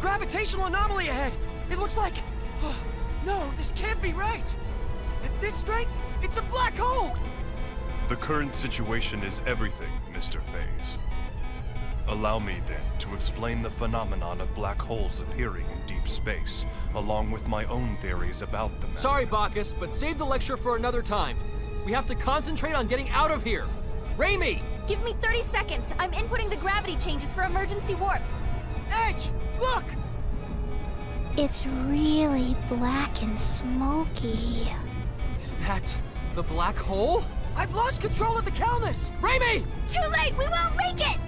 gravitational anomaly ahead! It looks like... Oh, no, this can't be right! At this strength, it's a black hole! The current situation is everything, Mr. Phase. Allow me, then, to explain the phenomenon of black holes appearing in deep space, along with my own theories about them. Sorry, Bacchus, but save the lecture for another time. We have to concentrate on getting out of here. Raimi! Give me 30 seconds. I'm inputting the gravity changes for emergency warp. Edge, look! It's really black and smoky. Is that the black hole? I've lost control of the Calnus! Raimi! Too late! We won't make it!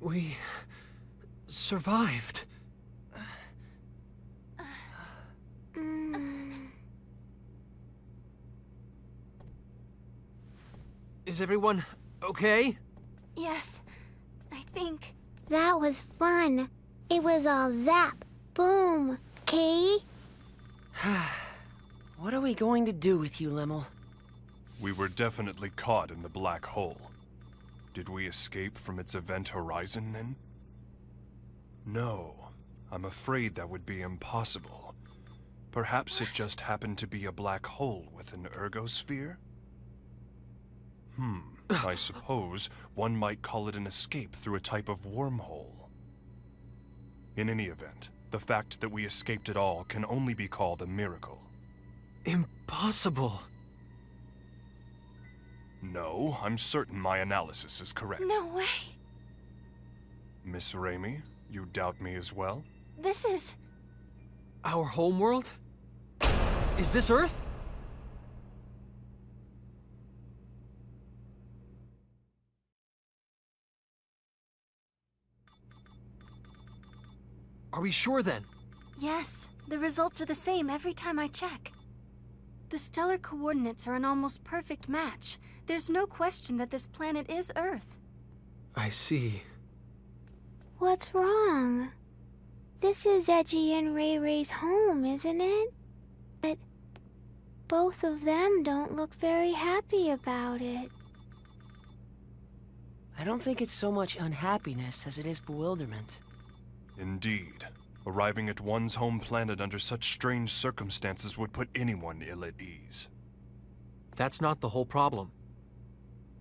We survived. Is everyone okay? Yes, I think. That was fun. It was all zap, boom, okay? What are we going to do with you, Limmel? We were definitely caught in the black hole. Did we escape from its event horizon, then? No, I'm afraid that would be impossible. Perhaps it just happened to be a black hole with an ergosphere? I suppose one might call it an escape through a type of wormhole. In any event, the fact that we escaped at all can only be called a miracle. Impossible. No, I'm certain my analysis is correct. No way. Miss Raimi, you doubt me as well? This is... Our homeworld? Is this Earth? Are we sure then? Yes, the results are the same every time I check. The stellar coordinates are an almost perfect match. There's no question that this planet is Earth. I see. What's wrong? This is Edgy and Ray Ray's home, isn't it? But both of them don't look very happy about it. I don't think it's so much unhappiness as it is bewilderment. Indeed. Arriving at one's home planet under such strange circumstances would put anyone ill at ease. That's not the whole problem.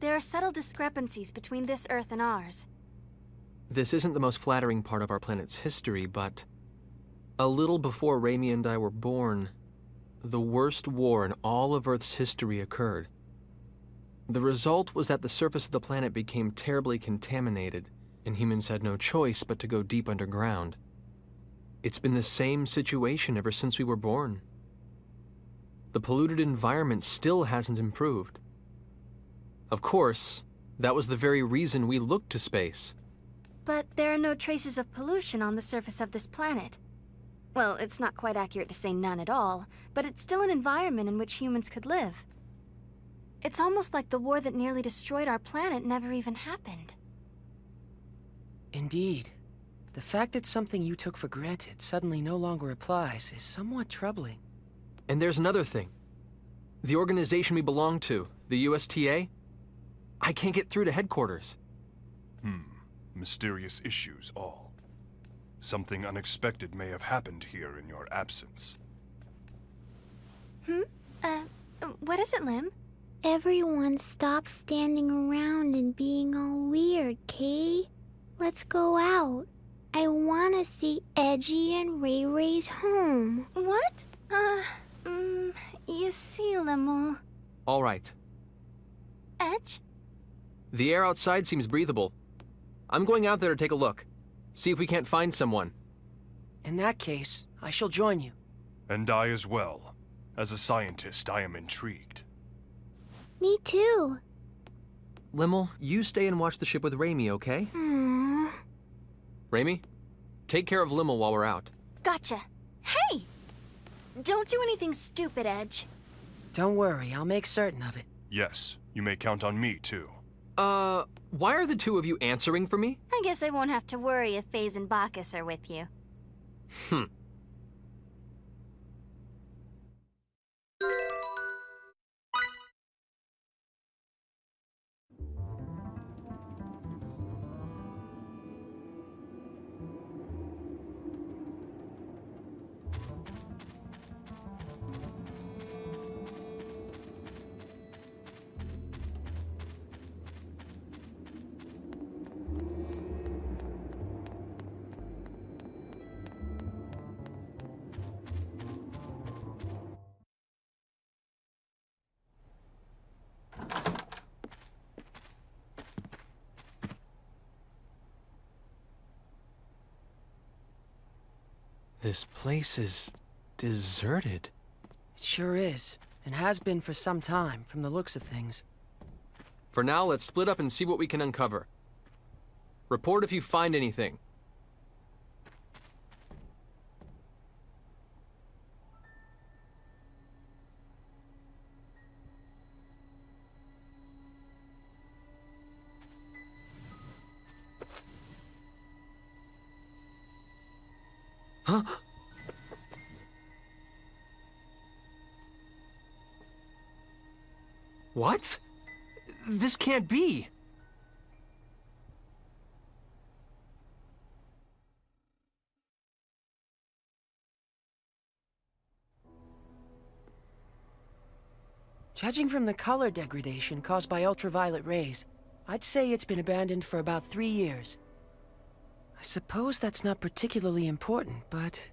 There are subtle discrepancies between this Earth and ours. This isn't the most flattering part of our planet's history, but a little before Raimi and I were born, the worst war in all of Earth's history occurred. The result was that the surface of the planet became terribly contaminated, and humans had no choice but to go deep underground. It's been the same situation ever since we were born. The polluted environment still hasn't improved. Of course, that was the very reason we looked to space. But there are no traces of pollution on the surface of this planet. Well, it's not quite accurate to say none at all, but it's still an environment in which humans could live. It's almost like the war that nearly destroyed our planet never even happened. Indeed. The fact that something you took for granted suddenly no longer applies is somewhat troubling. And there's another thing. The organization we belong to, the USTA, I can't get through to headquarters. Mysterious issues all. Something unexpected may have happened here in your absence. What is it, Lim? Everyone stop standing around and being all weird, Kay. Let's go out. I want to see Edgy and Ray Ray's home. What? You see, Limel. All right. Edge? The air outside seems breathable. I'm going out there to take a look. See if we can't find someone. In that case, I shall join you. And I as well. As a scientist, I am intrigued. Me too. Limmel, you stay and watch the ship with Raimi, okay? Raimi, take care of Limmel while we're out. Gotcha. Hey! Don't do anything stupid, Edge. Don't worry, I'll make certain of it. Yes, you may count on me, too. Why are the two of you answering for me? I guess I won't have to worry if FaZe and Bacchus are with you. This place is deserted. It sure is, and has been for some time, from the looks of things. For now, let's split up and see what we can uncover. Report if you find anything. Huh? What? This can't be. Judging from the color degradation caused by ultraviolet rays, I'd say it's been abandoned for about 3 years. I suppose that's not particularly important, but...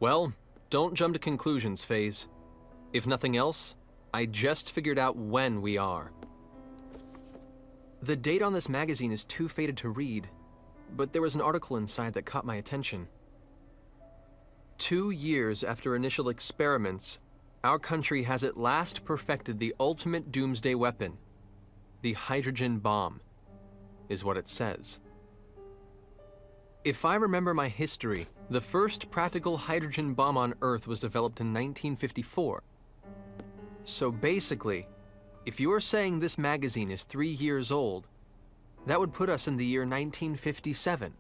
Well, don't jump to conclusions, FaZe. If nothing else, I just figured out when we are. The date on this magazine is too faded to read, but there was an article inside that caught my attention. 2 years after initial experiments, our country has at last perfected the ultimate doomsday weapon. The hydrogen bomb, is what it says. If I remember my history, the first practical hydrogen bomb on Earth was developed in 1954. So basically, if you're saying this magazine is 3 years old, that would put us in the year 1957.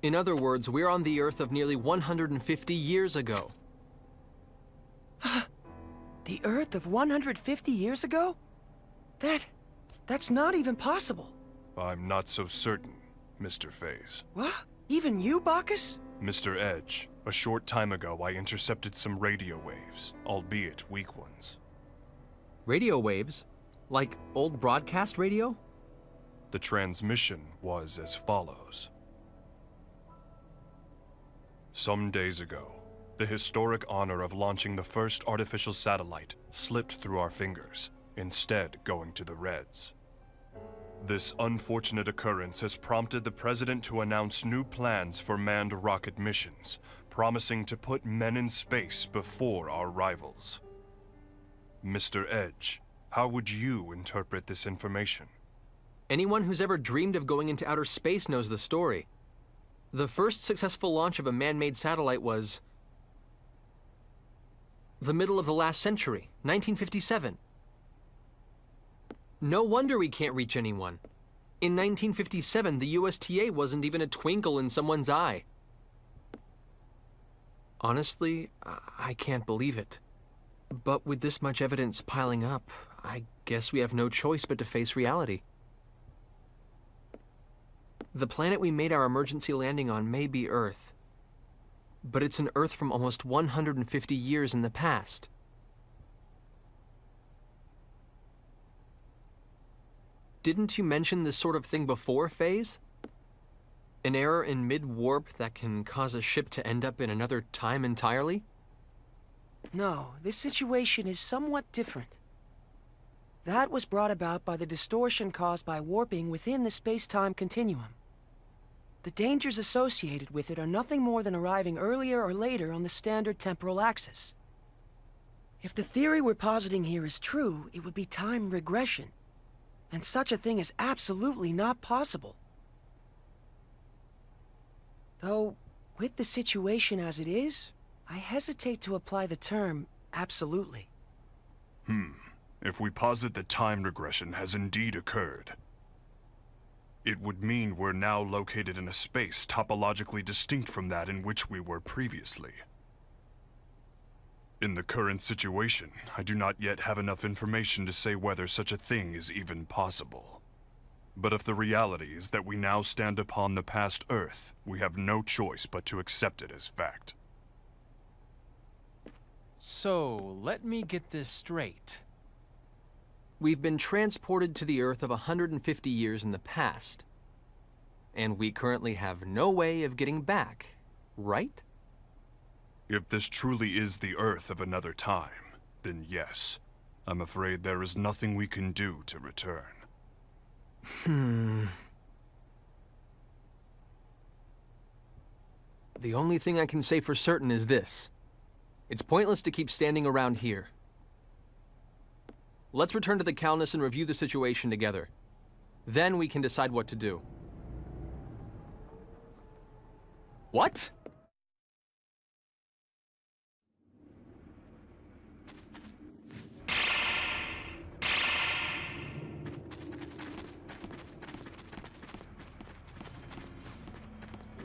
In other words, we're on the Earth of nearly 150 years ago. The Earth of 150 years ago? That's not even possible. I'm not so certain, Mr. FaZe. What? Even you, Bacchus? Mr. Edge, a short time ago I intercepted some radio waves, albeit weak ones. Radio waves? Like old broadcast radio? The transmission was as follows. Some days ago, the historic honor of launching the first artificial satellite slipped through our fingers, instead going to the Reds. This unfortunate occurrence has prompted the President to announce new plans for manned rocket missions, promising to put men in space before our rivals. Mr. Edge, how would you interpret this information? Anyone who's ever dreamed of going into outer space knows the story. The first successful launch of a man-made satellite was the middle of the last century, 1957. No wonder we can't reach anyone. In 1957, the USTA wasn't even a twinkle in someone's eye. Honestly, I can't believe it. But with this much evidence piling up, I guess we have no choice but to face reality. The planet we made our emergency landing on may be Earth, but it's an Earth from almost 150 years in the past. Didn't you mention this sort of thing before, Phase? An error in mid-warp that can cause a ship to end up in another time entirely? No, this situation is somewhat different. That was brought about by the distortion caused by warping within the space-time continuum. The dangers associated with it are nothing more than arriving earlier or later on the standard temporal axis. If the theory we're positing here is true, it would be time regression. And such a thing is absolutely not possible. Though, with the situation as it is, I hesitate to apply the term absolutely. If we posit that time regression has indeed occurred, it would mean we're now located in a space topologically distinct from that in which we were previously. In the current situation, I do not yet have enough information to say whether such a thing is even possible. But if the reality is that we now stand upon the past Earth, we have no choice but to accept it as fact. So, let me get this straight. We've been transported to the Earth of 150 years in the past, and we currently have no way of getting back, right? If this truly is the Earth of another time, then yes. I'm afraid there is nothing we can do to return. The only thing I can say for certain is this. It's pointless to keep standing around here. Let's return to the Calnus and review the situation together. Then we can decide what to do. What?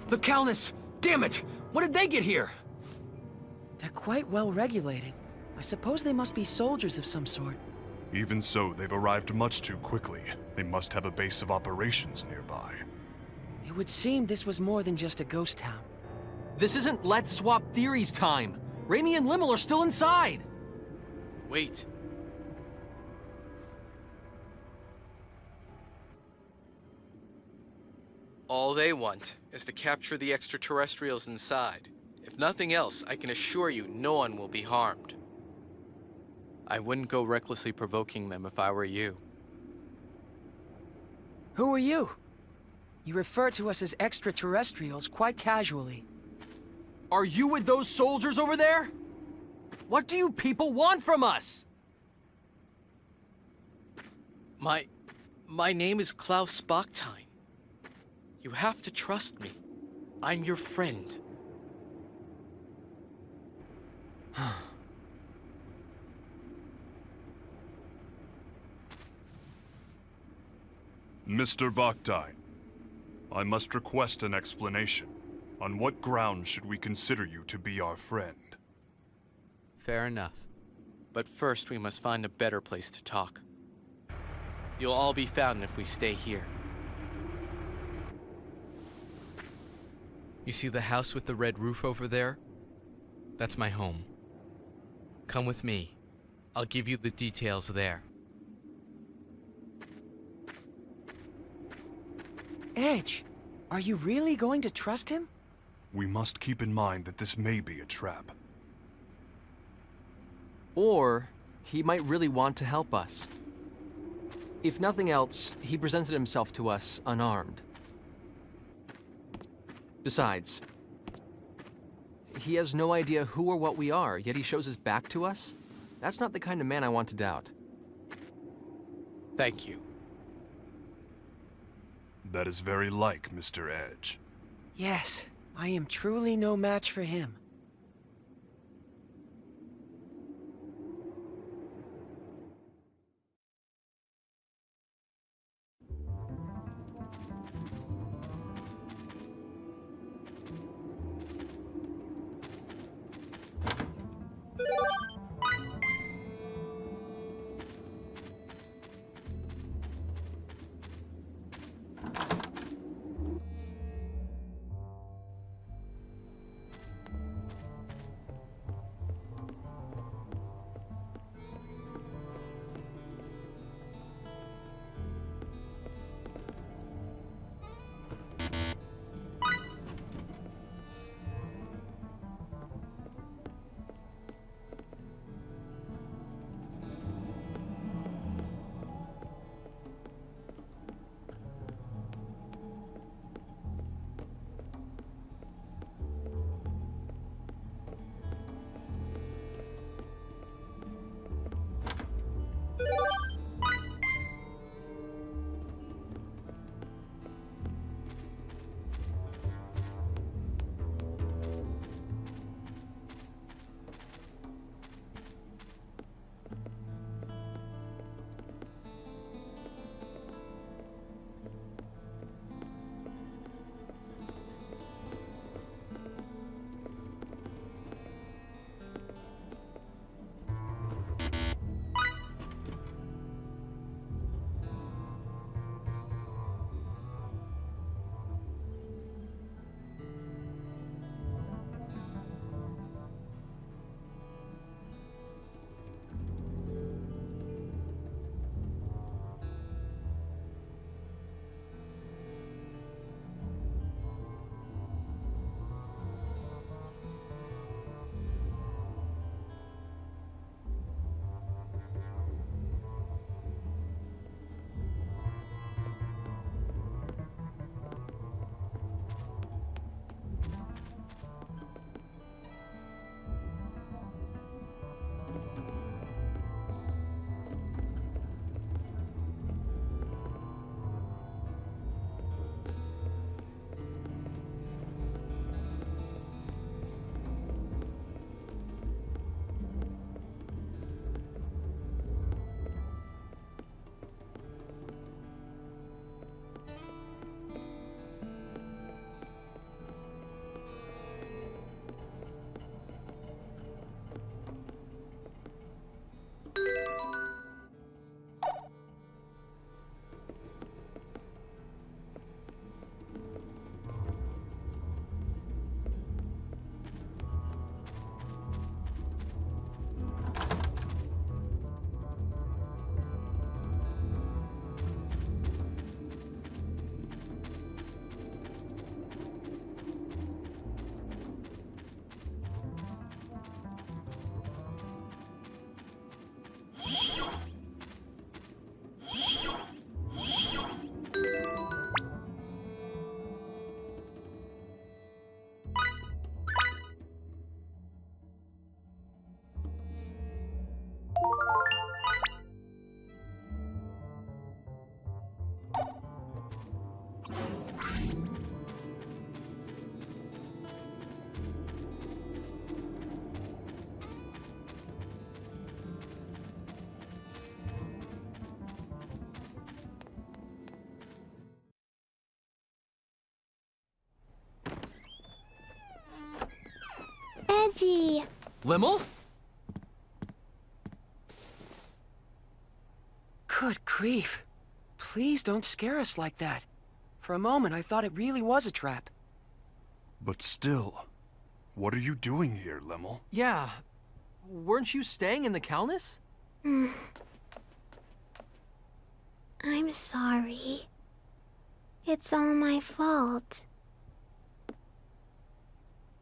The Calnus! Damn it! When did they get here? They're quite well regulated. I suppose they must be soldiers of some sort. Even so, they've arrived much too quickly. They must have a base of operations nearby. It would seem this was more than just a ghost town. This isn't Let's Swap Theories time! Raimi and Limmel are still inside! Wait. All they want is to capture the extraterrestrials inside. If nothing else, I can assure you no one will be harmed. I wouldn't go recklessly provoking them if I were you. Who are you? You refer to us as extraterrestrials quite casually. Are you with those soldiers over there? What do you people want from us? My name is Klaus Bachstein. You have to trust me. I'm your friend. Mr. Bachstein, I must request an explanation. On what grounds should we consider you to be our friend? Fair enough. But first we must find a better place to talk. You'll all be found if we stay here. You see the house with the red roof over there? That's my home. Come with me. I'll give you the details there. Edge, are you really going to trust him? We must keep in mind that this may be a trap. Or he might really want to help us. If nothing else, he presented himself to us unarmed. Besides, he has no idea who or what we are, yet he shows his back to us? That's not the kind of man I want to doubt. Thank you. That is very like Mr. Edge. Yes, I am truly no match for him. Limmel? Good grief. Please don't scare us like that. For a moment, I thought it really was a trap. But still, what are you doing here, Limmel? Yeah. Weren't you staying in the Calnus? I'm sorry. It's all my fault.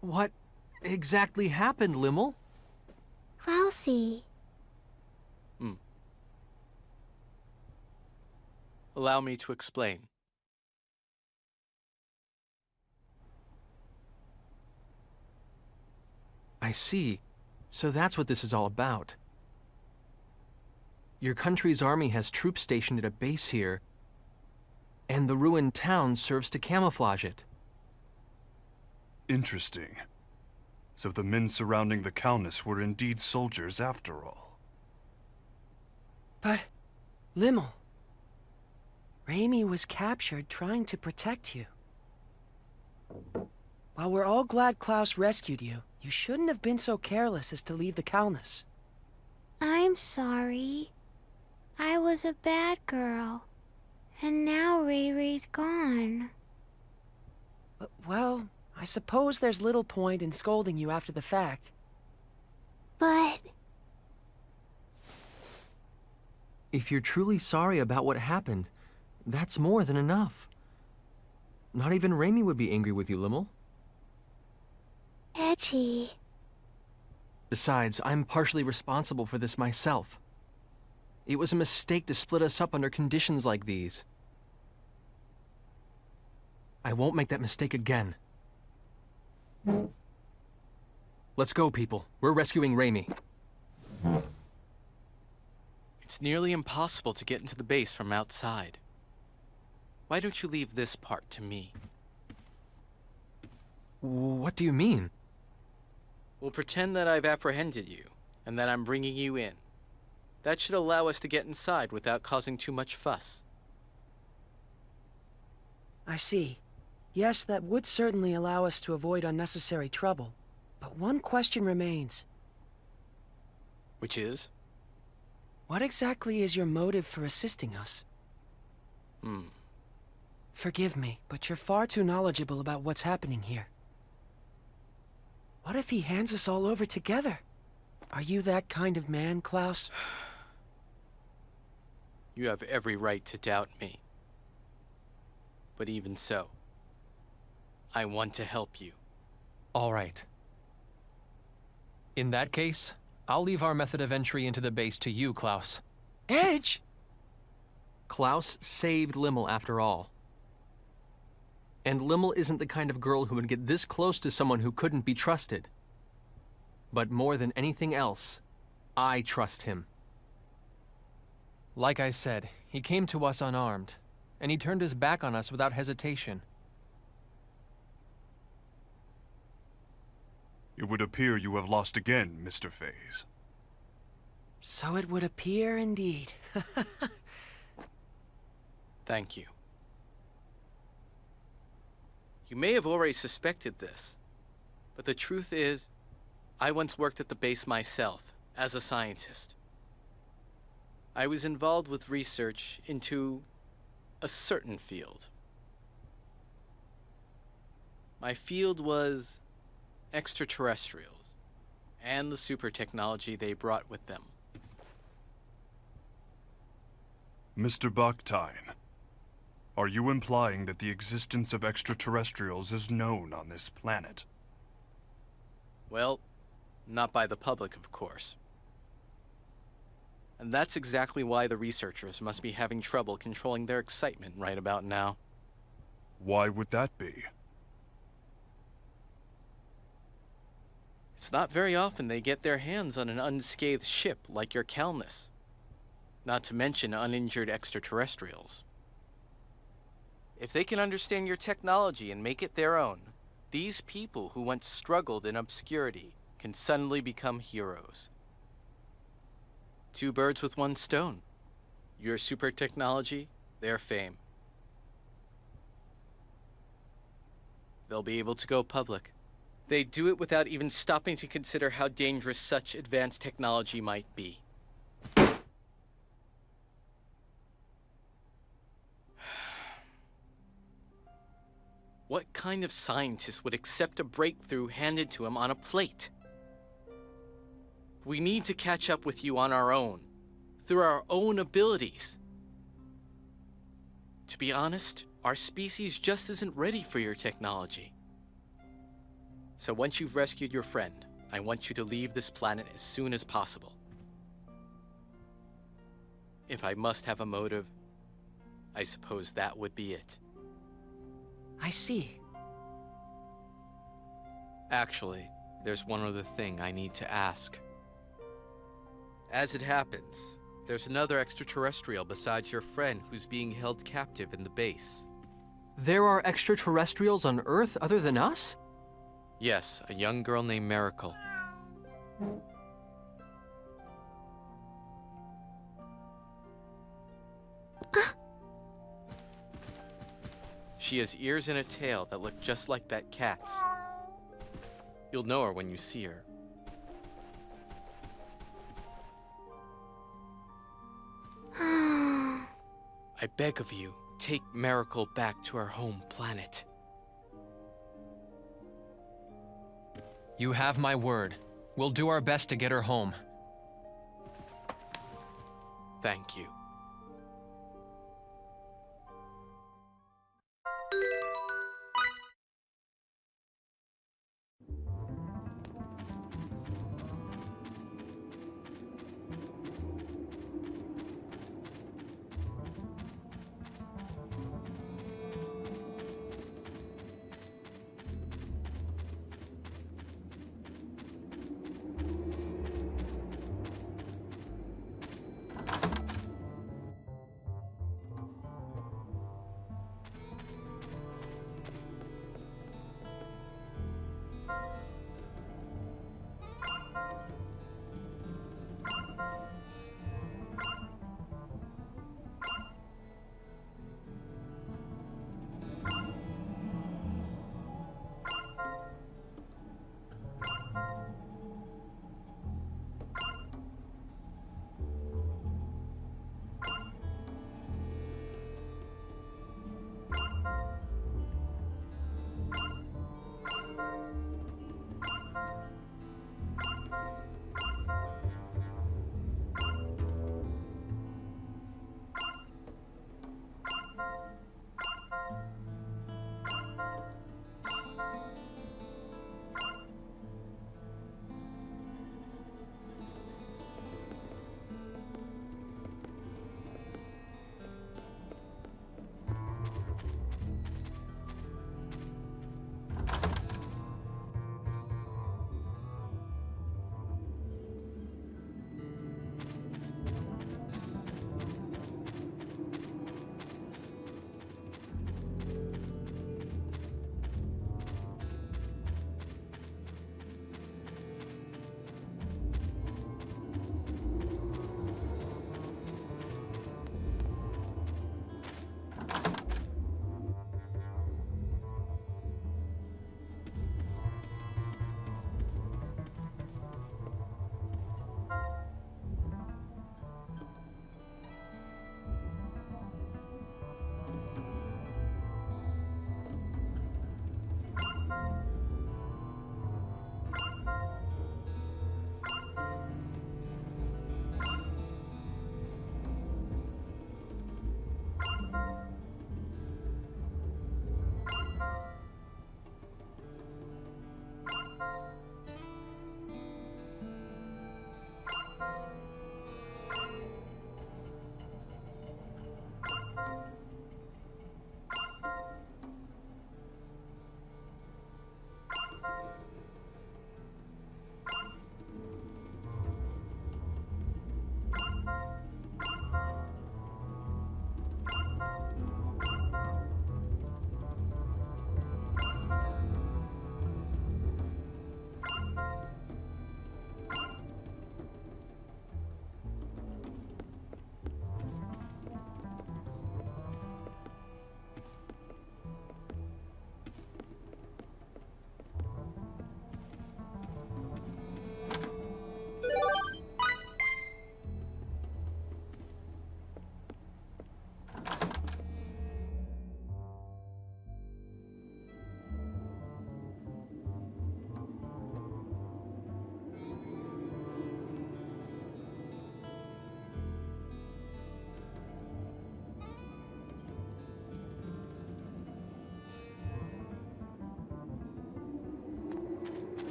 What exactly happened, Limmel? Klausy. Allow me to explain. I see. So that's what this is all about. Your country's army has troops stationed at a base here, and the ruined town serves to camouflage it. Interesting. So the men surrounding the Calnus were indeed soldiers after all. But, Limmel, Raimi was captured trying to protect you. While we're all glad Klaus rescued you, you shouldn't have been so careless as to leave the Calnus. I'm sorry. I was a bad girl. And now Ray Ray's gone. Well, I suppose there's little point in scolding you after the fact. But If you're truly sorry about what happened, that's more than enough. Not even Raimi would be angry with you, Limmel. Edgy. Besides, I'm partially responsible for this myself. It was a mistake to split us up under conditions like these. I won't make that mistake again. Let's go, people. We're rescuing Raimi. It's nearly impossible to get into the base from outside. Why don't you leave this part to me? What do you mean? We'll pretend that I've apprehended you, and that I'm bringing you in. That should allow us to get inside without causing too much fuss. I see. Yes, that would certainly allow us to avoid unnecessary trouble. But one question remains. Which is? What exactly is your motive for assisting us? Forgive me, but you're far too knowledgeable about what's happening here. What if he hands us all over together? Are you that kind of man, Klaus? You have every right to doubt me. But even so, I want to help you. All right. In that case, I'll leave our method of entry into the base to you, Klaus. Edge! Klaus saved Limmel after all. And Limmel isn't the kind of girl who would get this close to someone who couldn't be trusted. But more than anything else, I trust him. Like I said, he came to us unarmed, and he turned his back on us without hesitation. It would appear you have lost again, Mr. Faze. So it would appear indeed. Thank you. You may have already suspected this, but the truth is, I once worked at the base myself, as a scientist. I was involved with research into a certain field. My field was extraterrestrials, and the super technology they brought with them. Mr. Bakhtin, are you implying that the existence of extraterrestrials is known on this planet? Well, not by the public, of course. And that's exactly why the researchers must be having trouble controlling their excitement right about now. Why would that be? It's not very often they get their hands on an unscathed ship like your Calnus. Not to mention uninjured extraterrestrials. If they can understand your technology and make it their own, these people who once struggled in obscurity can suddenly become heroes. Two birds with one stone. Your super technology, their fame. They'll be able to go public. They do it without even stopping to consider how dangerous such advanced technology might be. What kind of scientist would accept a breakthrough handed to him on a plate? We need to catch up with you on our own, through our own abilities. To be honest, our species just isn't ready for your technology. So once you've rescued your friend, I want you to leave this planet as soon as possible. If I must have a motive, I suppose that would be it. I see. Actually, there's one other thing I need to ask. As it happens, there's another extraterrestrial besides your friend who's being held captive in the base. There are extraterrestrials on Earth other than us? Yes, a young girl named Miracle. She has ears and a tail that look just like that cat's. You'll know her when you see her. I beg of you, take Miracle back to her home planet. You have my word. We'll do our best to get her home. Thank you.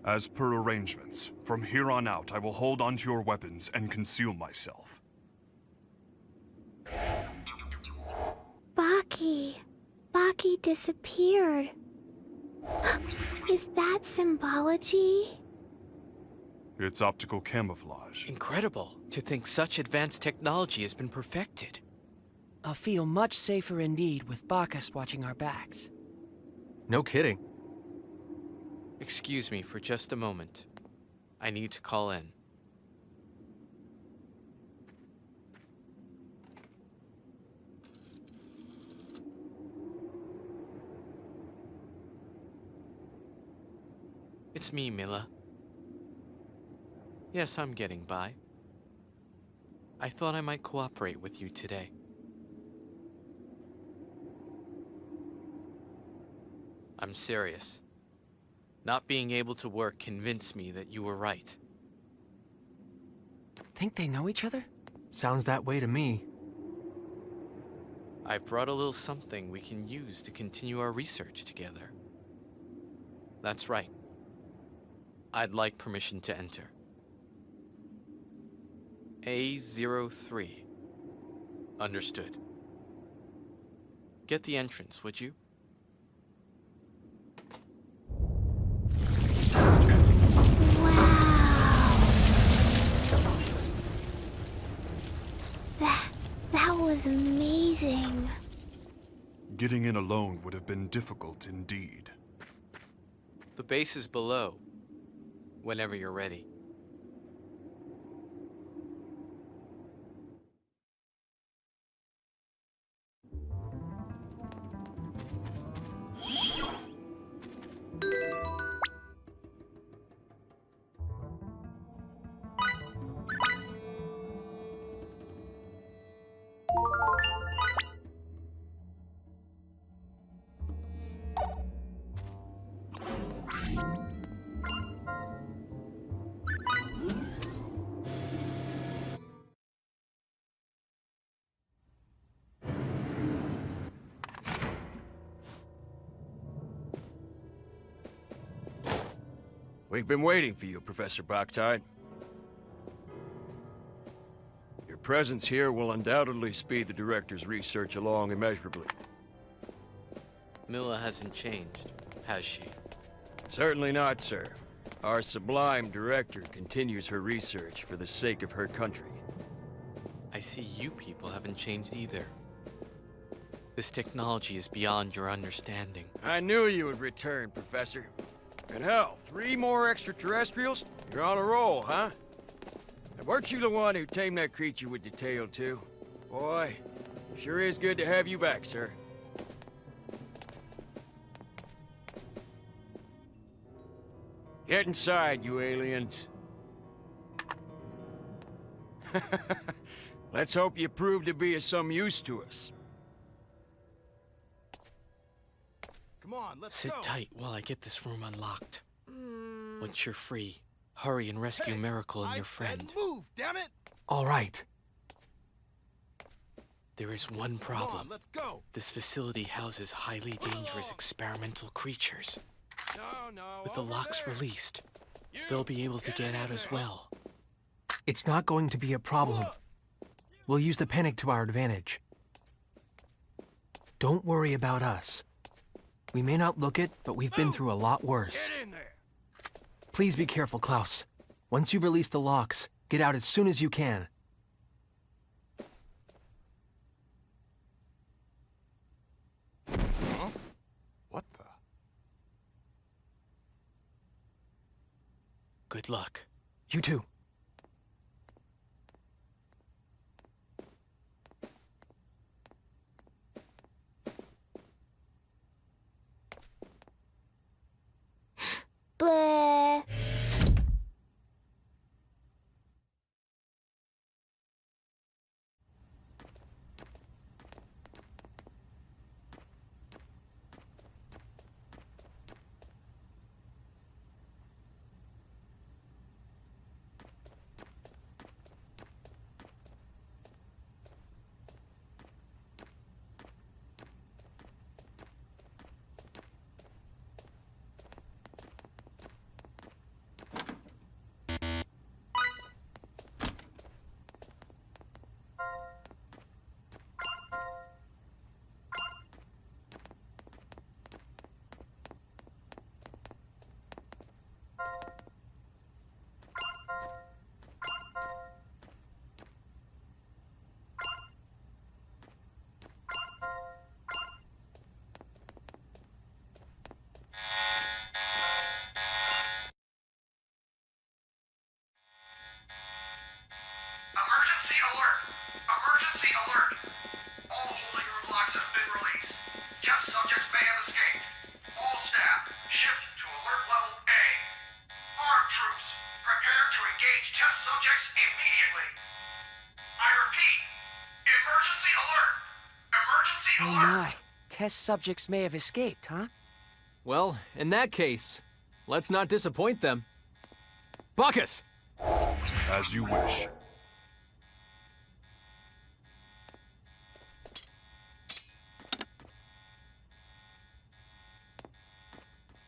As per arrangements, from here on out, I will hold onto your weapons and conceal myself. Baki. Baki disappeared. Is that symbology? It's optical camouflage. Incredible to think such advanced technology has been perfected. I'll feel much safer indeed with Bacchus watching our backs. No kidding. Excuse me for just a moment. I need to call in. It's me, Mila. Yes, I'm getting by. I thought I might cooperate with you today. I'm serious. Not being able to work convinced me that you were right. Think they know each other? Sounds that way to me. I've brought a little something we can use to continue our research together. That's right. I'd like permission to enter. A03. Understood. Get the entrance, would you? That was amazing. Getting in alone would have been difficult indeed. The base is below. Whenever you're ready. We've been waiting for you, Professor Bactide. Your presence here will undoubtedly speed the Director's research along immeasurably. Mila hasn't changed, has she? Certainly not, sir. Our sublime Director continues her research for the sake of her country. I see you people haven't changed either. This technology is beyond your understanding. I knew you would return, Professor. And hell, 3 more extraterrestrials? You're on a roll, huh? And weren't you the one who tamed that creature with the tail, too? Boy, sure is good to have you back, sir. Get inside, you aliens. Let's hope you prove to be of some use to us. Come on, let's Sit go. tight while I get this room unlocked. Once you're free, hurry and rescue Miracle and your friend. Said move, damn it! All right. There is one Come problem. on, let's go. This facility houses highly dangerous experimental creatures. No, With the locks released, they'll be able to get out as well. It's not going to be a problem. We'll use the panic to our advantage. Don't worry about us. We may not look it, but we've been through a lot worse. Get in there! Please be careful, Klaus. Once you release the locks, get out as soon as you can. Huh? What the? Good luck. You too. Bleh. test subjects may have escaped, huh? Well, in that case, let's not disappoint them. Bacchus! As you wish.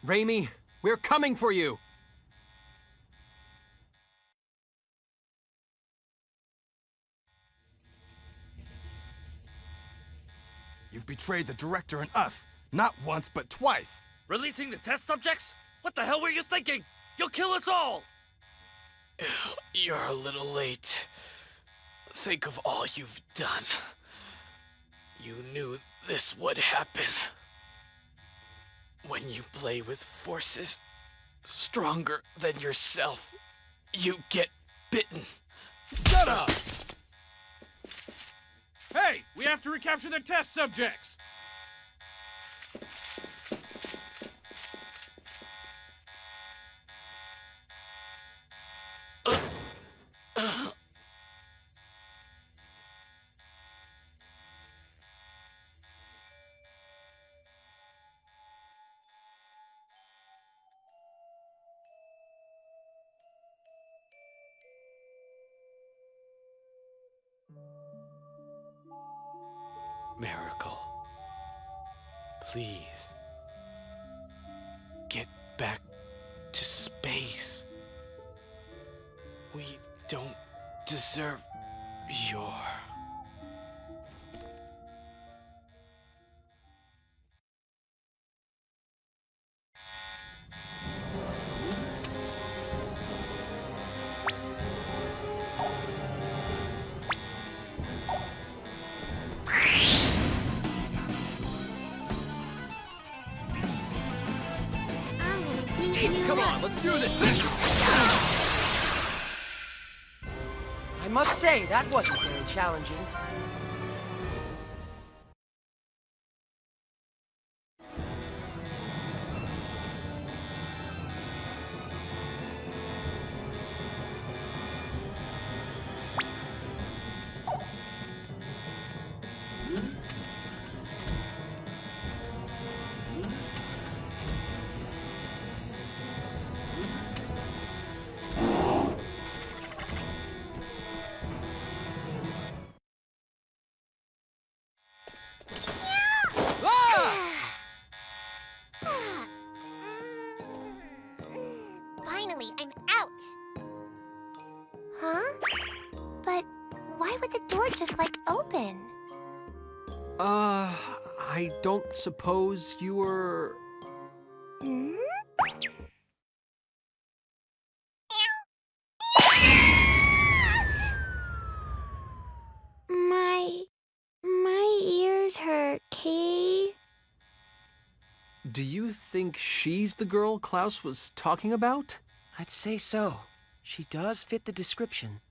Raimi, we're coming for you! You've betrayed the director and us, not once but twice. Releasing the test subjects? What the hell were you thinking? You'll kill us all! You're a little late. Think of all you've done. You knew this would happen. When you play with forces stronger than yourself, you get bitten. Shut up! Hey, we have to recapture their test subjects! Miracle. Please. Get back to space. We don't deserve your... I'm gonna beat you Come up, on, let's do this! I must say, that wasn't very challenging. Finally, I'm out! Huh? But why would the door just, like, open? I don't suppose you were... Hmm? My ears hurt, Kay. Do you think she's the girl Klaus was talking about? I'd say so. She does fit the description.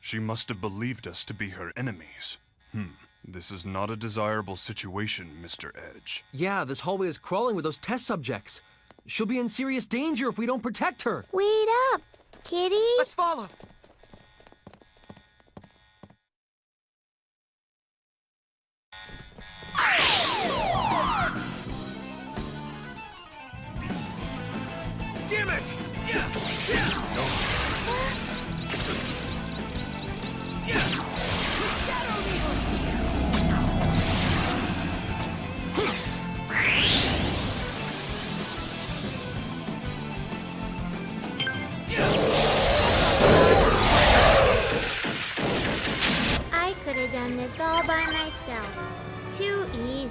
She must have believed us to be her enemies. This is not a desirable situation, Mr. Edge. Yeah, this hallway is crawling with those test subjects. She'll be in serious danger if we don't protect her. Wait up, kitty. Let's follow! Damn it! I could have done this all by myself. Too easy.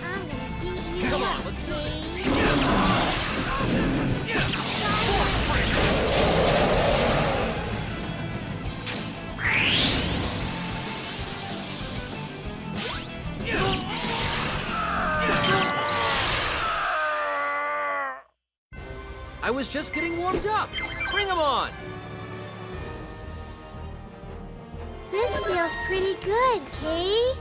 I'm gonna beat you Come on, up, let's do Kay. I was just getting warmed up. Bring 'em on. This feels pretty good, Kay.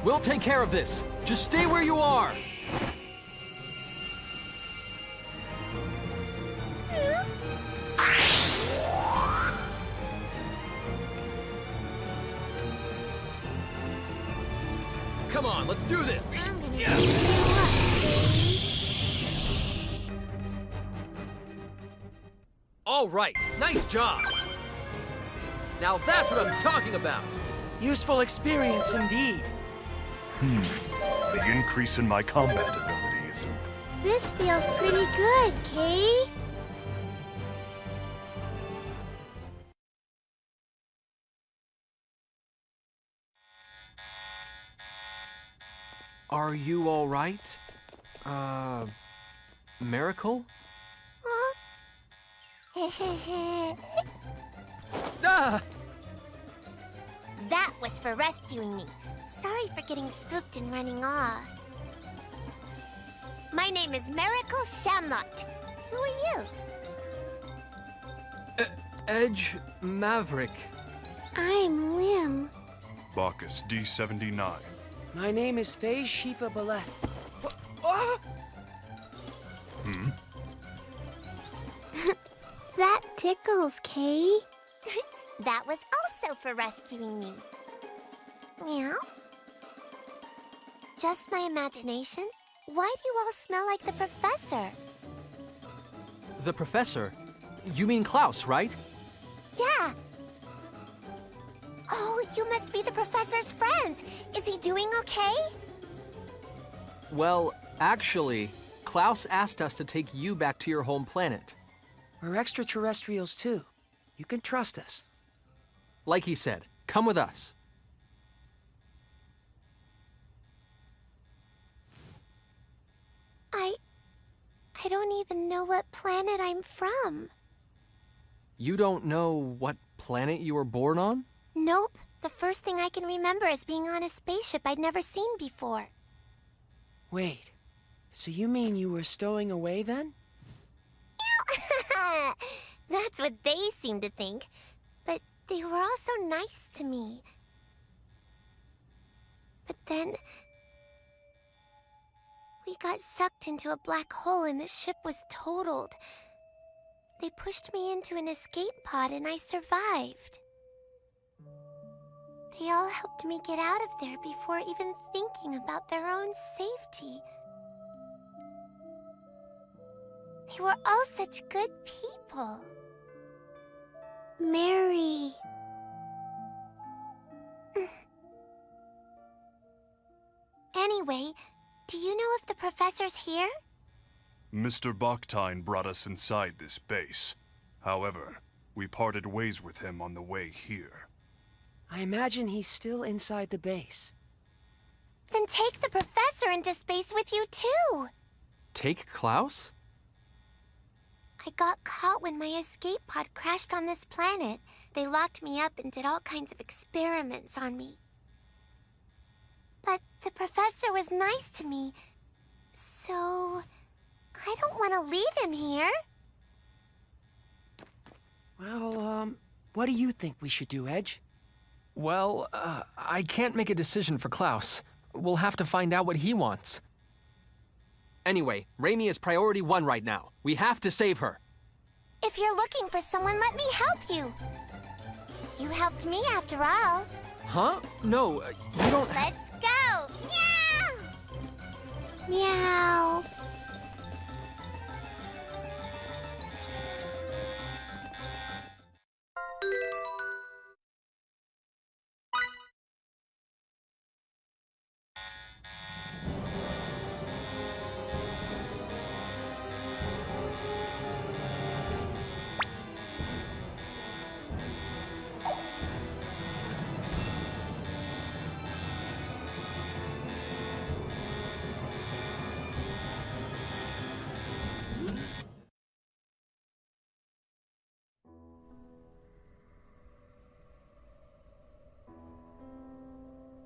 We'll take care of this. Just stay where you are. Come on, let's do this. I'm gonna beat you up, Kay. All right, nice job. Now that's what I'm talking about. Useful experience indeed. The increase in my combat ability is... This feels pretty good, Kay. Are you all right? Miracle? Ah! That was for rescuing me. Sorry for getting spooked and running off. My name is Miracle Shamnot. Who are you? Edge Maverick. I'm Lim. Bacchus D79. My name is Faye Shifa Baleth. That tickles, Kay. That was also for rescuing me. Meow? Just my imagination? Why do you all smell like the professor? The professor? You mean Klaus, right? Yeah. Oh, you must be the professor's friends. Is he doing okay? Well, actually, Klaus asked us to take you back to your home planet. We're extraterrestrials too. You can trust us. Like he said, come with us. I don't even know what planet I'm from. You don't know what planet you were born on? Nope. The first thing I can remember is being on a spaceship I'd never seen before. Wait, so you mean you were stowing away then? That's what they seem to think. But they were all so nice to me. But then... we got sucked into a black hole and the ship was totaled. They pushed me into an escape pod and I survived. They all helped me get out of there before even thinking about their own safety. They were all such good people. Mary. Anyway, do you know if the professor's here? Mr. Baktine brought us inside this base. However, we parted ways with him on the way here. I imagine he's still inside the base. Then take the professor into space with you too. Take Klaus? I got caught when my escape pod crashed on this planet. They locked me up and did all kinds of experiments on me. But the professor was nice to me, so I don't want to leave him here. Well, what do you think we should do, Edge? Well, I can't make a decision for Klaus. We'll have to find out what he wants. Anyway, Raimi is priority 1 right now. We have to save her. If you're looking for someone, let me help you. You helped me after all. Huh? No, you don't... Let's go! Meow! Meow.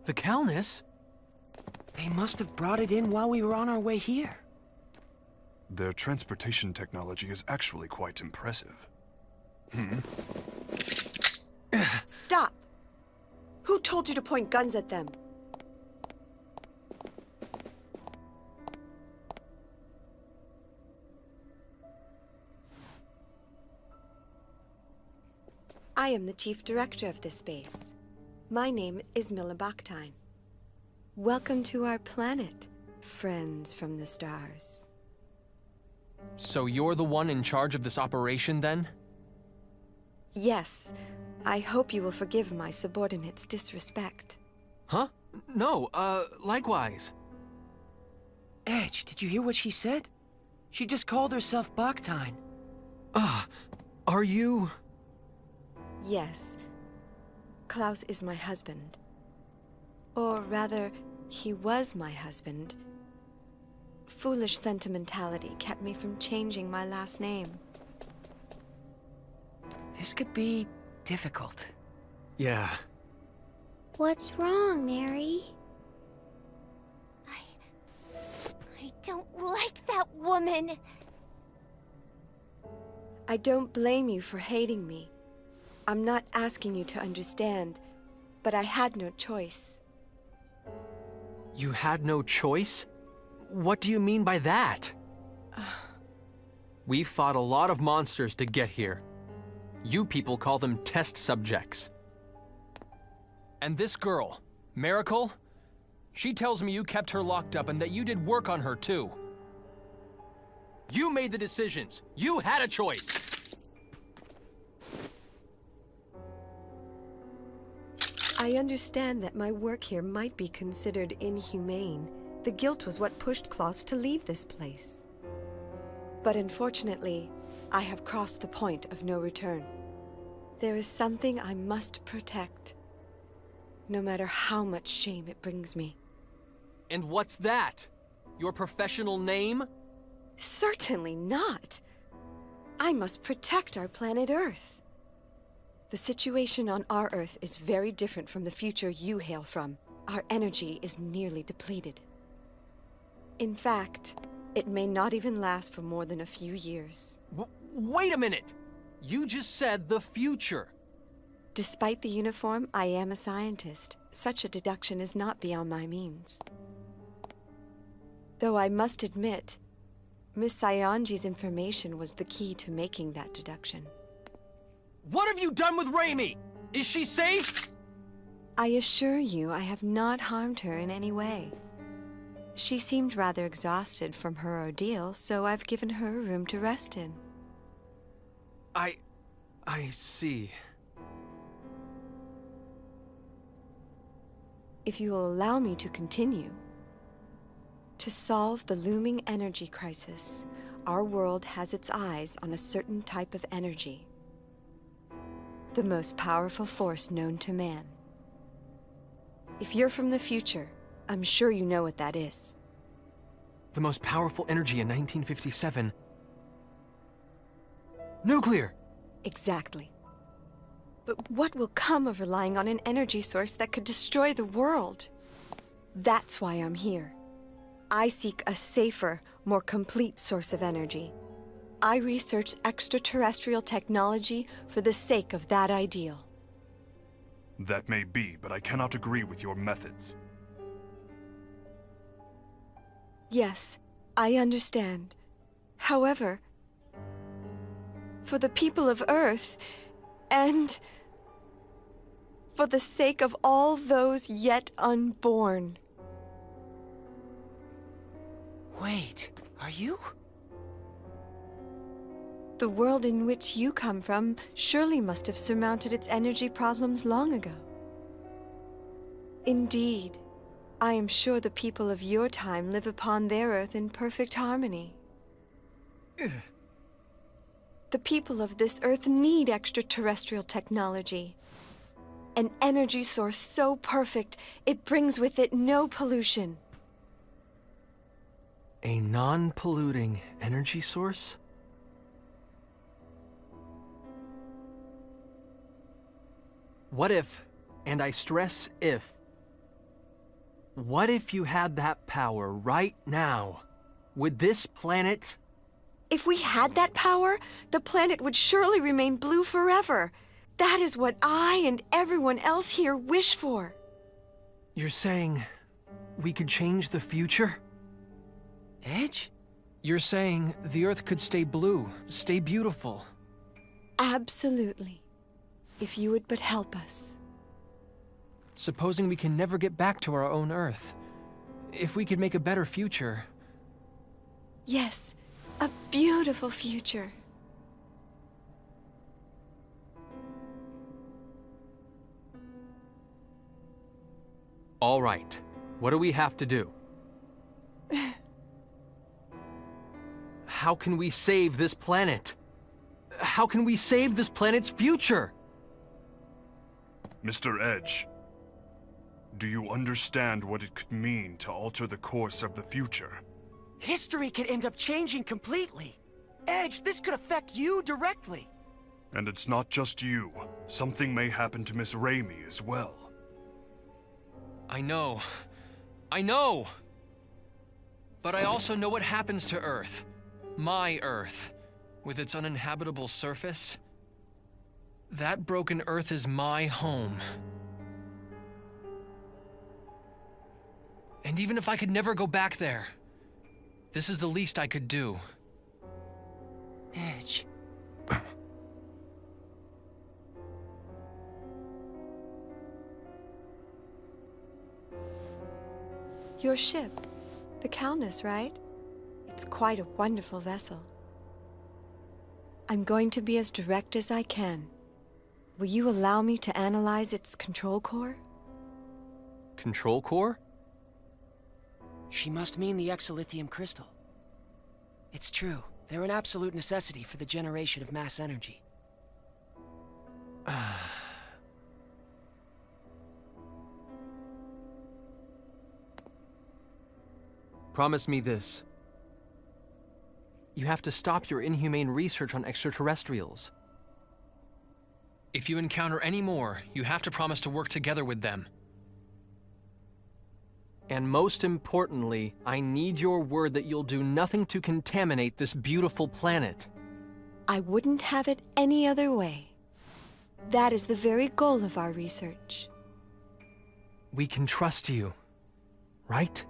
The Calnus? They must have brought it in while we were on our way here. Their transportation technology is actually quite impressive. Stop! Who told you to point guns at them? I am the chief director of this base. My name is Mila Bakhtin. Welcome to our planet, friends from the stars. So you're the one in charge of this operation, then? Yes, I hope you will forgive my subordinate's disrespect. Huh? No, likewise. Edge, did you hear what she said? She just called herself Bakhtin. Are you... Yes. Klaus is my husband. Or rather, he was my husband. Foolish sentimentality kept me from changing my last name. This could be difficult. Yeah. What's wrong, Mary? I don't like that woman. I don't blame you for hating me. I'm not asking you to understand, but I had no choice. You had no choice? What do you mean by that? We fought a lot of monsters to get here. You people call them test subjects. And this girl, Miracle, she tells me you kept her locked up and that you did work on her too. You made the decisions. You had a choice. I understand that my work here might be considered inhumane. The guilt was what pushed Klaus to leave this place. But unfortunately, I have crossed the point of no return. There is something I must protect, no matter how much shame it brings me. And what's that? Your professional name? Certainly not. I must protect our planet Earth. The situation on our Earth is very different from the future you hail from. Our energy is nearly depleted. In fact, it may not even last for more than a few years. Wait a minute! You just said the future. Despite the uniform, I am a scientist. Such a deduction is not beyond my means. Though I must admit, Miss Saionji's information was the key to making that deduction. What have you done with Raimi? Is she safe? I assure you, I have not harmed her in any way. She seemed rather exhausted from her ordeal, so I've given her a room to rest in. I see. If you will allow me to continue. To solve the looming energy crisis, our world has its eyes on a certain type of energy. The most powerful force known to man. If you're from the future, I'm sure you know what that is. The most powerful energy in 1957. Nuclear! Exactly. But what will come of relying on an energy source that could destroy the world? That's why I'm here. I seek a safer, more complete source of energy. I research extraterrestrial technology for the sake of that ideal. That may be, but I cannot agree with your methods. Yes, I understand. However, for the people of Earth, and for the sake of all those yet unborn. Wait, are you? The world in which you come from surely must have surmounted its energy problems long ago. Indeed, I am sure the people of your time live upon their Earth in perfect harmony. The people of this Earth need extraterrestrial technology. An energy source so perfect, it brings with it no pollution. A non-polluting energy source? What if, and I stress if, what if you had that power right now? Would this planet If we had that power, the planet would surely remain blue forever. That is what I and everyone else here wish for. You're saying we could change the future? Edge? You're saying the Earth could stay blue, stay beautiful. Absolutely. If you would but help us. Supposing we can never get back to our own Earth. If we could make a better future. Yes, a beautiful future. All right. What do we have to do? How can we save this planet? How can we save this planet's future? Mr. Edge, do you understand what it could mean to alter the course of the future? History could end up changing completely. Edge, this could affect you directly. And it's not just you. Something may happen to Miss Raimi as well. I know. I know! But I also know what happens to Earth. My Earth. With its uninhabitable surface. That broken Earth is my home. And even if I could never go back there, this is the least I could do. Edge. Your ship, the Calnus, right? It's quite a wonderful vessel. I'm going to be as direct as I can. Will you allow me to analyze its control core? Control core? She must mean the exolithium crystal. It's true. They're an absolute necessity for the generation of mass energy. Promise me this. You have to stop your inhumane research on extraterrestrials. If you encounter any more, you have to promise to work together with them. And most importantly, I need your word that you'll do nothing to contaminate this beautiful planet. I wouldn't have it any other way. That is the very goal of our research. We can trust you, right?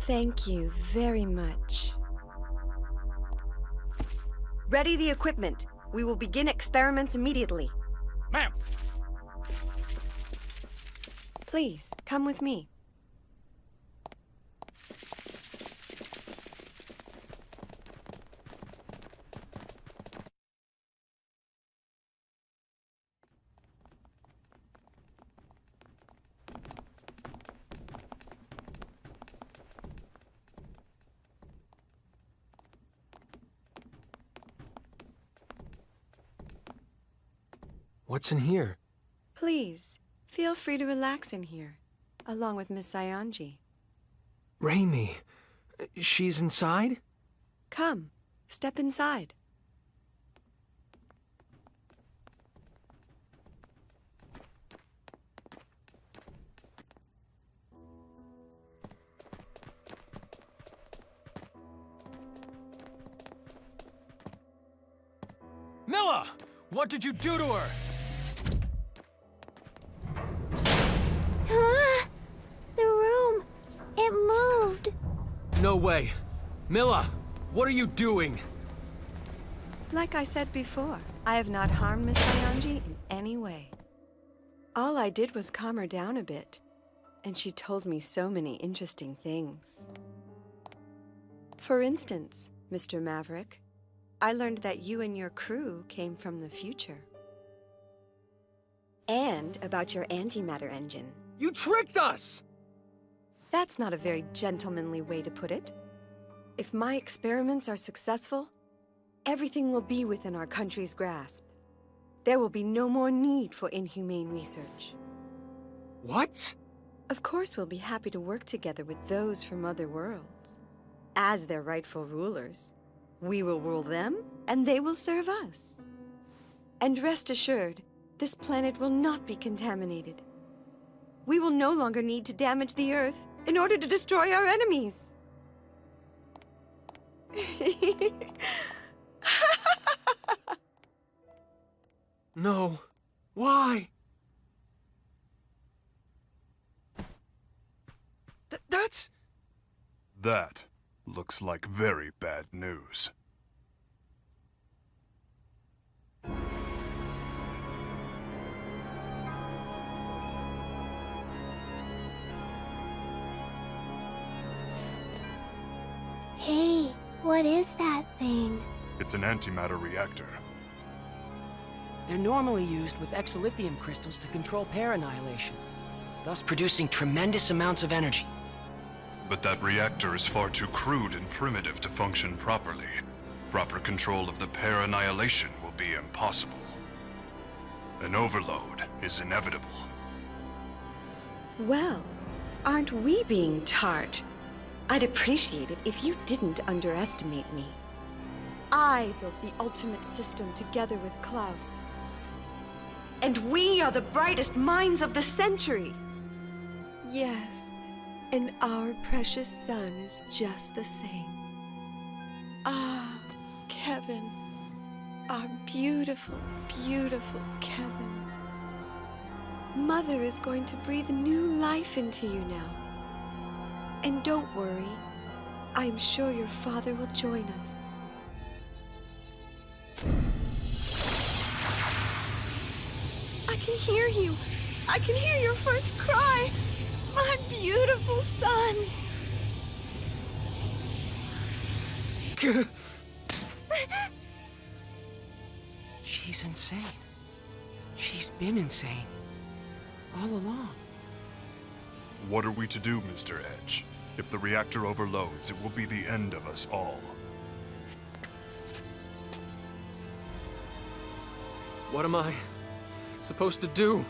Thank you very much. Ready the equipment. We will begin experiments immediately. Ma'am! Please, come with me. What's in here? Please, feel free to relax in here, along with Miss Saionji. Raimi. She's inside? Come, step inside. Milla! What did you do to her? Huh? The room. It moved. No way. Milla, what are you doing? Like I said before, I have not harmed Miss Saionji in any way. All I did was calm her down a bit, and she told me so many interesting things. For instance, Mr. Maverick, I learned that you and your crew came from the future. And about your antimatter engine. You tricked us! That's not a very gentlemanly way to put it. If my experiments are successful, everything will be within our country's grasp. There will be no more need for inhumane research. What? Of course, we'll be happy to work together with those from other worlds. as their rightful rulers. We will rule them, and they will serve us. And rest assured, this planet will not be contaminated. We will no longer need to damage the Earth in order to destroy our enemies. No. Why? That's... That looks like very bad news. Hey, what is that thing? It's an antimatter reactor. They're normally used with exolithium crystals to control pair annihilation, thus producing tremendous amounts of energy. But that reactor is far too crude and primitive to function properly. Proper control of the pair annihilation will be impossible. An overload is inevitable. Well, aren't we being tart? I'd appreciate it if you didn't underestimate me. I built the ultimate system together with Klaus. And we are the brightest minds of the century! Yes, and our precious son is just the same. Ah, Kevin. Our beautiful, beautiful Kevin. Mother is going to breathe new life into you now. And don't worry, I'm sure your father will join us. I can hear you. I can hear your first cry. My beautiful son. She's insane. She's been insane. All along. What are we to do, Mr. Edge? If the reactor overloads, it will be the end of us all. What am I supposed to do?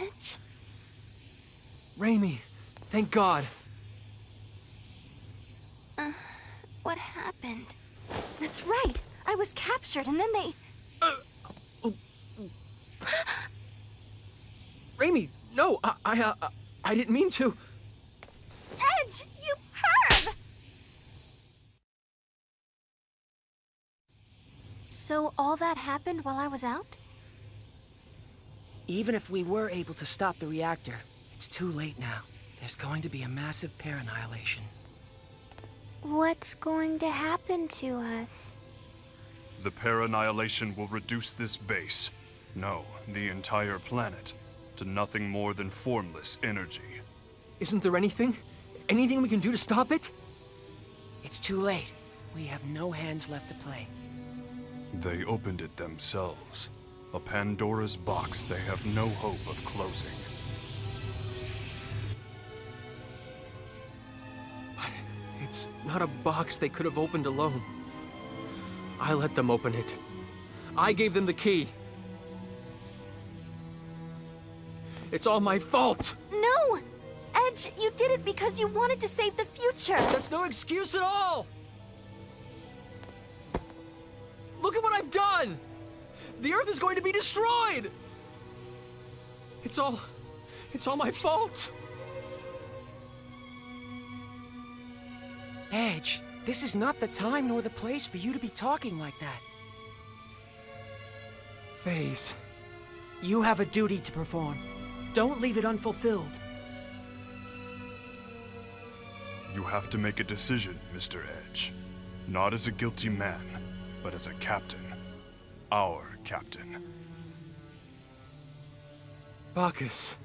Edge? Raimi, thank God. What happened? That's right. I was captured and then they... Raimi, no, I didn't mean to. Edge, you perv! So all that happened while I was out? Even if we were able to stop the reactor, it's too late now. There's going to be a massive pair annihilation. What's going to happen to us? The pair annihilation will reduce this base, no, the entire planet, to nothing more than formless energy. Isn't there anything we can do to stop it? It's too late. We have no hands left to play. They opened it themselves. A Pandora's box they have no hope of closing. But it's not a box they could have opened alone. I let them open it. I gave them the key. It's all my fault! No! Edge, you did it because you wanted to save the future. That's no excuse at all! Look at what I've done! The Earth is going to be destroyed! It's all my fault! Edge, this is not the time nor the place for you to be talking like that. Phase. You have a duty to perform. Don't leave it unfulfilled. You have to make a decision, Mr. Edge. Not as a guilty man, but as a captain. Our captain. Bacchus.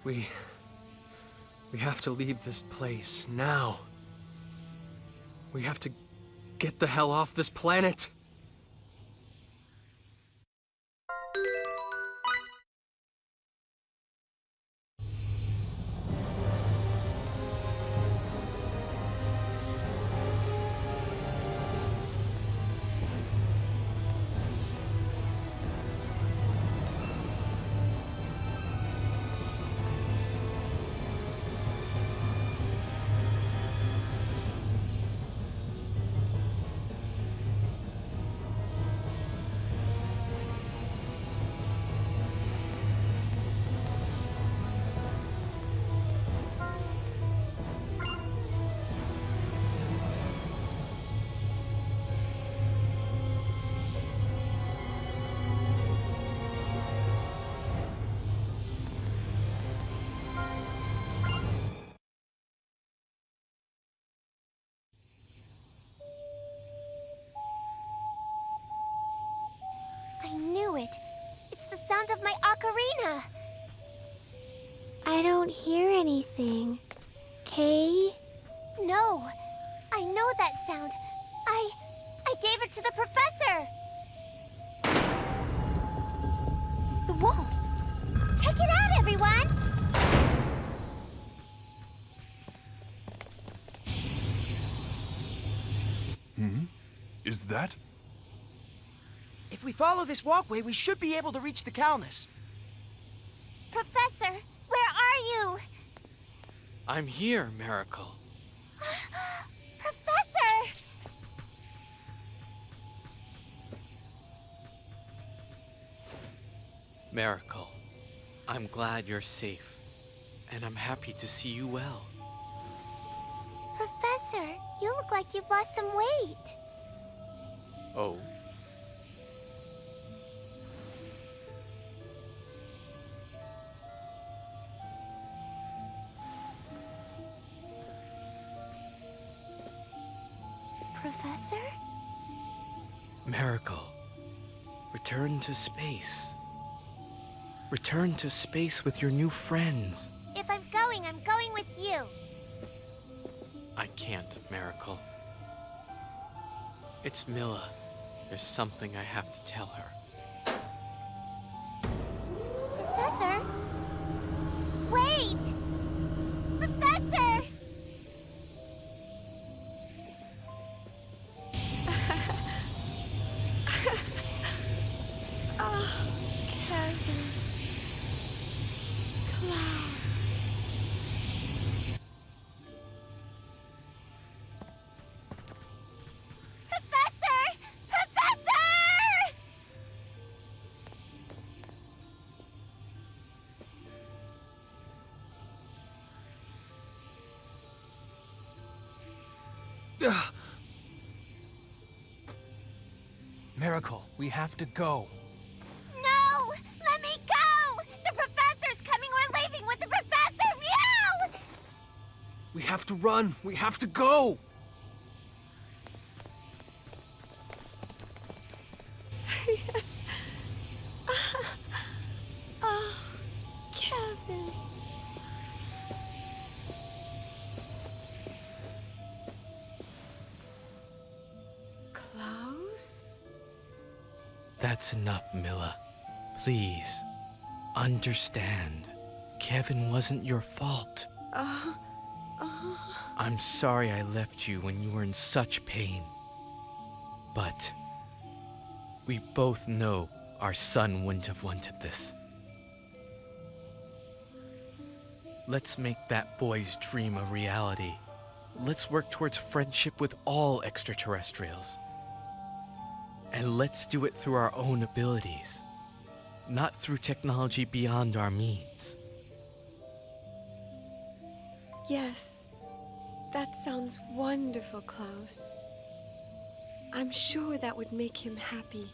We have to leave this place now. We have to get the hell off this planet. I knew it. It's the sound of my ocarina. I don't hear anything. Kay? No, I know that sound. I gave it to the professor. The wall. Check it out, everyone. Is that? If we follow this walkway, we should be able to reach the Calnus. Professor, where are you? I'm here, Miracle. Professor! Miracle, I'm glad you're safe, and I'm happy to see you well. Professor, you look like you've lost some weight. Oh? Professor? Miracle, return to space. Return to space with your new friends. If I'm going with you. I can't, Miracle. It's Milla. There's something I have to tell her. Professor? Wait! Professor! Oh, Kevin. Klaus. Professor! Professor! Miracle, we have to go. No! Let me go! The professor's coming! We're leaving with the professor! No! We have to run. We have to go. Oh, Kevin. Klaus? That's enough, Milla. Please, understand. Kevin wasn't your fault. I'm sorry I left you when you were in such pain. But we both know Our son wouldn't have wanted this. Let's make that boy's dream a reality. Let's work towards friendship with all extraterrestrials. And let's do it through our own abilities, not through technology beyond our means. Yes, that sounds wonderful, Klaus. I'm sure that would make him happy.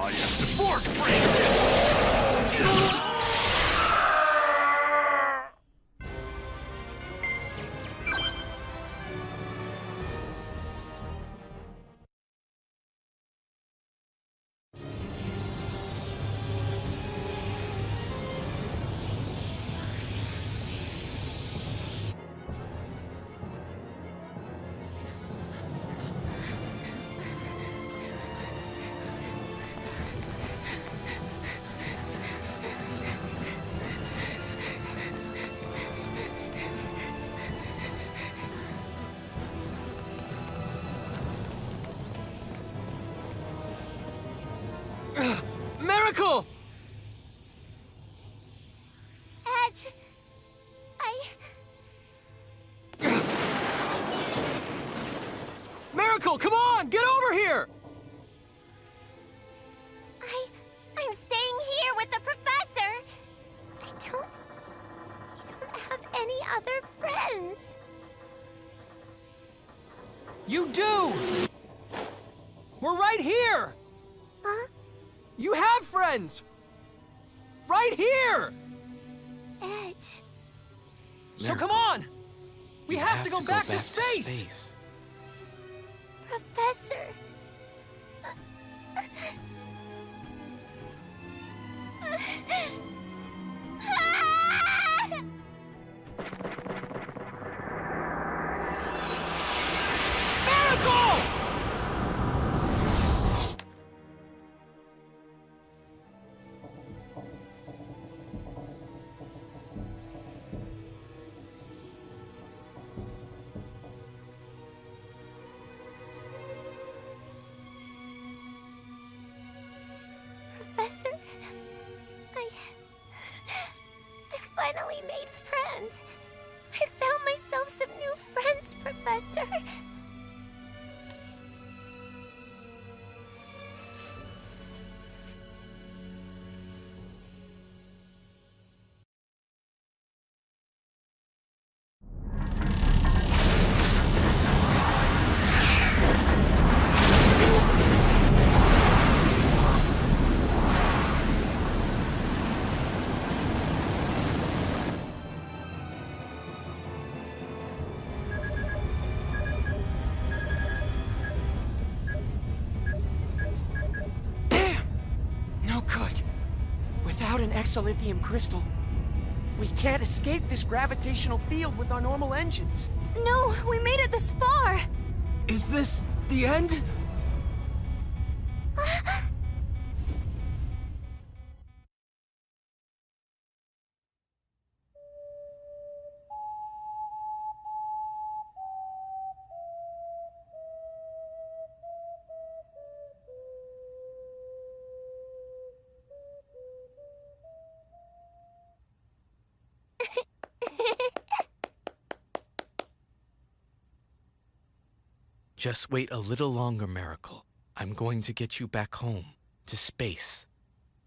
I am the force break! Miracle! Edge, Miracle, come on! Get over here! I'm staying here with the professor. I don't have any other friends. You do! We're right here! Huh? You have friends! Right here! Edge. So come on! We have to go back to space! Professor. Miracle! Professor, I finally made friends. I found myself some new friends, Professor. Without an exolithium crystal, we can't escape this gravitational field with our normal engines. No, we made it this far! Is this the end? Just wait a little longer, Miracle. I'm going to get you back home, to space.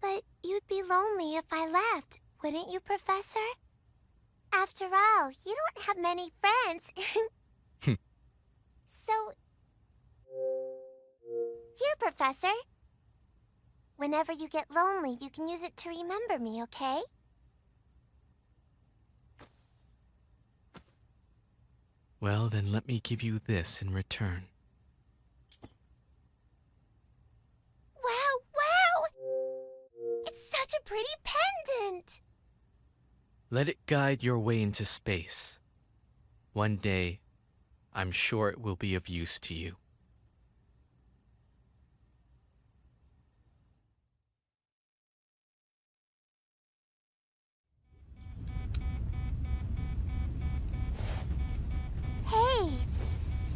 But you'd be lonely if I left, wouldn't you, Professor? After all, you don't have many friends. So... Here, Professor. Whenever you get lonely, you can use it to remember me, okay? Well, then let me give you this in return. Wow, wow! It's such a pretty pendant! Let it guide your way into space. One day, I'm sure it will be of use to you. Hey,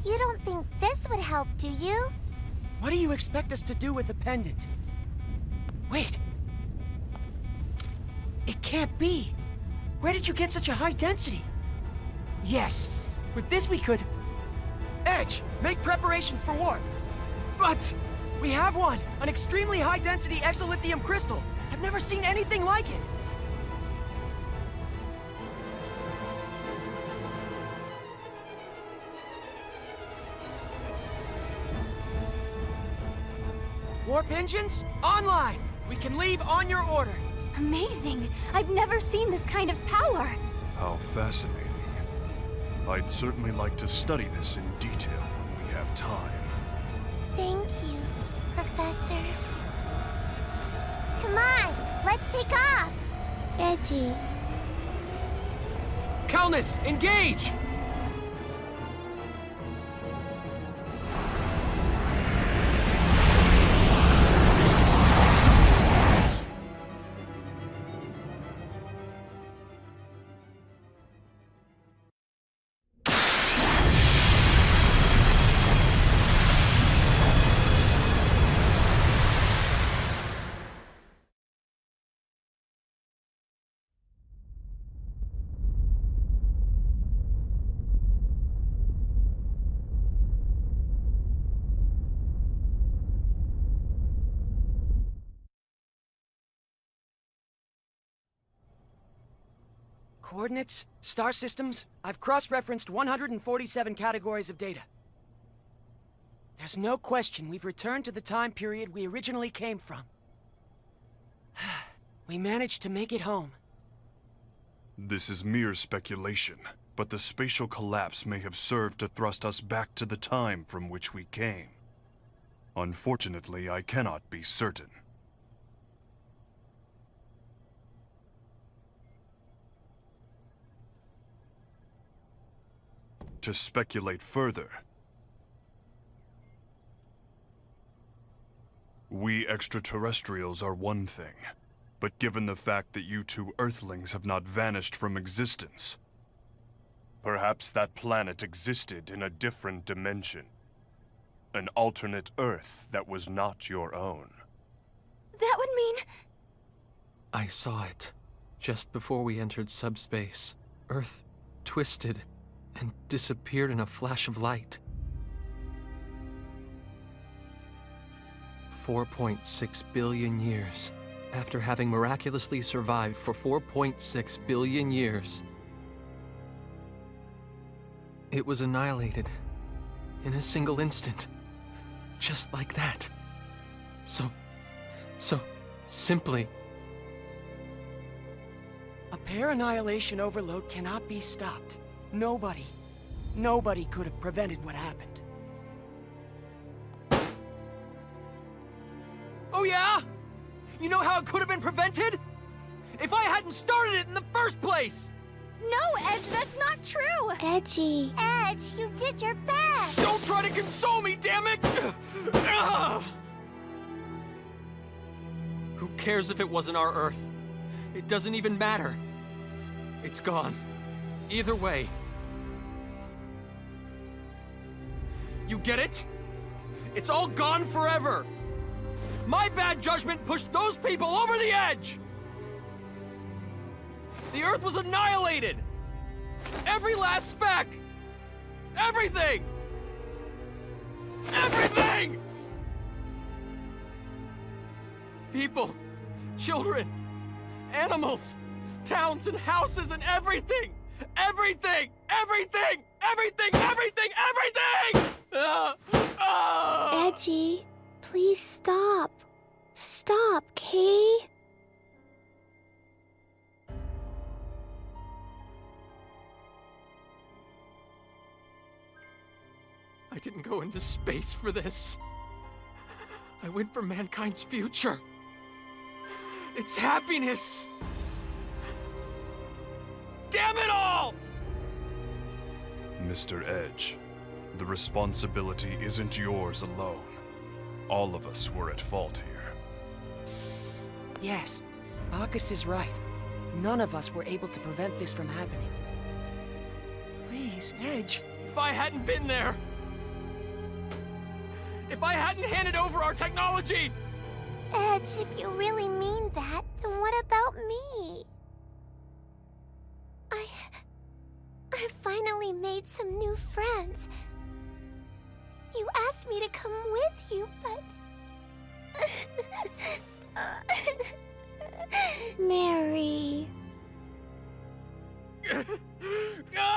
you don't think this would help, do you? What do you expect us to do with the pendant? Wait. It can't be. Where did you get such a high density? Yes, with this we could... Edge, make preparations for warp. But we have one, an extremely high-density exolithium crystal. I've never seen anything like it. Warp engines, online! We can leave on your order. Amazing! I've never seen this kind of power. How fascinating. I'd certainly like to study this in detail when we have time. Thank you, Professor. Come on, let's take off! Edgy. Calnus, engage! Coordinates, star systems, I've cross-referenced 147 categories of data. There's no question we've returned to the time period we originally came from. We managed to make it home. This is mere speculation, but the spatial collapse may have served to thrust us back to the time from which we came. Unfortunately, I cannot be certain. To speculate further, we extraterrestrials are one thing, but given the fact that you two Earthlings have not vanished from existence, perhaps that planet existed in a different dimension. An alternate Earth that was not your own. That would mean... I saw it just before we entered subspace. Earth twisted and disappeared in a flash of light. 4.6 billion years. After having miraculously survived for 4.6 billion years, it was annihilated in a single instant. Just like that. So simply. A pair annihilation overload cannot be stopped. Nobody could have prevented what happened. Oh yeah? You know how it could have been prevented? If I hadn't started it in the first place! No, Edge, that's not true! Edgy. Edge, you did your best! Don't try to console me, damn it! Who cares if it wasn't our Earth? It doesn't even matter. It's gone. Either way. You get it? It's all gone forever! My bad judgment pushed those people over the edge! The Earth was annihilated! Every last speck! Everything! Everything! People, children, animals, towns and houses and everything! Everything! Everything! Everything! Everything! Everything! Edgy, please stop. Stop, Kay? I didn't go into space for this. I went for mankind's future. It's happiness! Damn it all! Mr. Edge, the responsibility isn't yours alone. All of us were at fault here. Yes, Bacchus is right. None of us were able to prevent this from happening. Please, Edge. If I hadn't been there, if I hadn't handed over our technology, Edge, if you really mean that, then what about me? I finally made some new friends. You asked me to come with you, but... Mary. Ah!